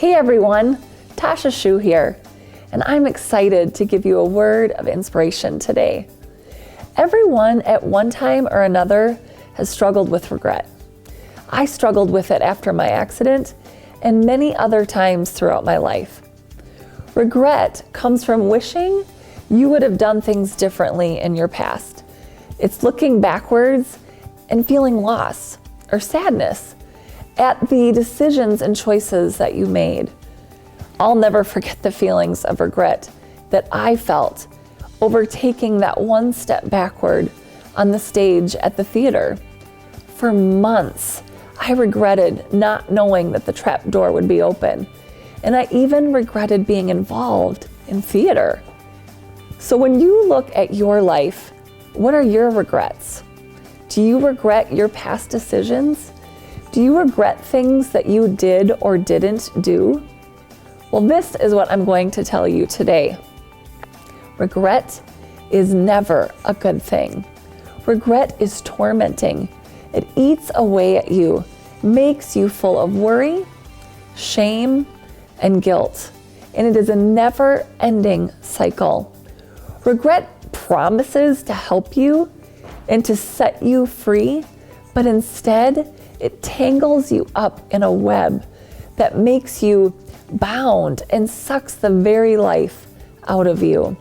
Hey everyone, Tasha here, and I'm excited to give you a word of inspiration today. Everyone at one time or another has struggled with regret. I struggled with it after my accident and many other times throughout my life. Regret comes from wishing you would have done things differently in your past. It's looking backwards and feeling loss or sadness at the decisions and choices that you made. I'll never forget the feelings of regret that I felt over taking that one step backward on the stage at the theater. For months, I regretted not knowing that the trap door would be open, and I even regretted being involved in theater. So when you look at your life, what are your regrets? Do you regret your past decisions? Do you regret things that you did or didn't do? Well, this is what I'm going to tell you today. Regret is never a good thing. Regret is tormenting. It eats away at you, makes you full of worry, shame, and guilt. And it is a never-ending cycle. Regret promises to help you and to set you free, but instead, it tangles you up in a web that makes you bound and sucks the very life out of you.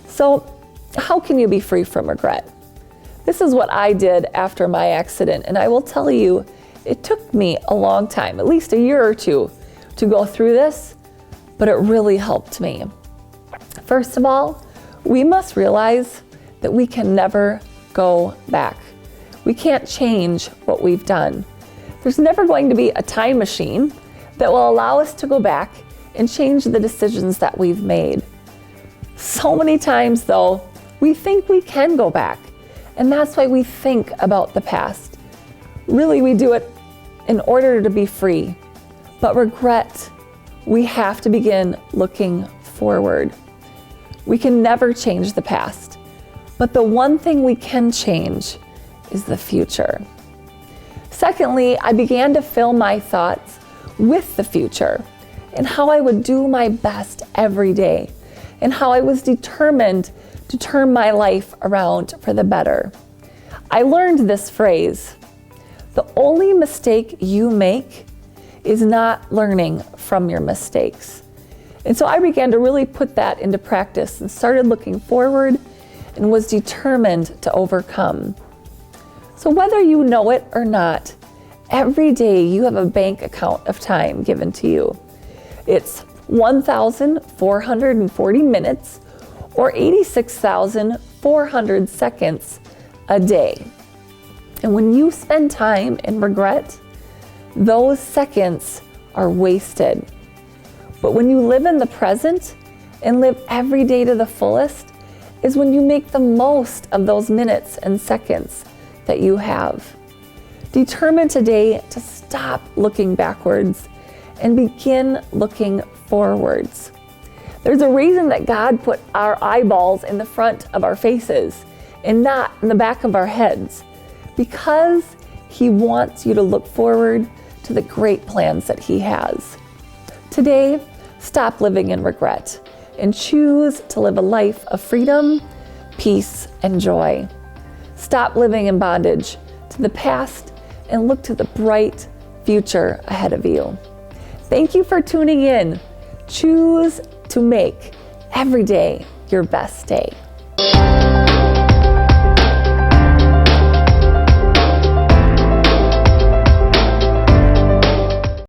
So, how can you be free from regret? This is what I did after my accident, and I will tell you, it took me a long time, at least a year or two, to go through this, but it really helped me. First of all, we must realize that we can never go back. We can't change what we've done. There's never going to be a time machine that will allow us to go back and change the decisions that we've made. So many times, though, we think we can go back, and that's why we think about the past. Really, we do it in order to be free. But regret, we have to begin looking forward. We can never change the past, but the one thing we can change is the future. Secondly, I began to fill my thoughts with the future and how I would do my best every day and how I was determined to turn my life around for the better. I learned this phrase: the only mistake you make is not learning from your mistakes. And so I began to really put that into practice and started looking forward and was determined to overcome. So whether you know it or not, every day you have a bank account of time given to you. It's 1,440 minutes or 86,400 seconds a day. And when you spend time in regret, those seconds are wasted. But when you live in the present and live every day to the fullest is when you make the most of those minutes and seconds that you have. Determine today to stop looking backwards and begin looking forwards. There's a reason that God put our eyeballs in the front of our faces and not in the back of our heads, because He wants you to look forward to the great plans that He has. Today, stop living in regret and choose to live a life of freedom, peace, and joy. Stop living in bondage to the past and look to the bright future ahead of you. Thank you for tuning in. Choose to make every day your best day.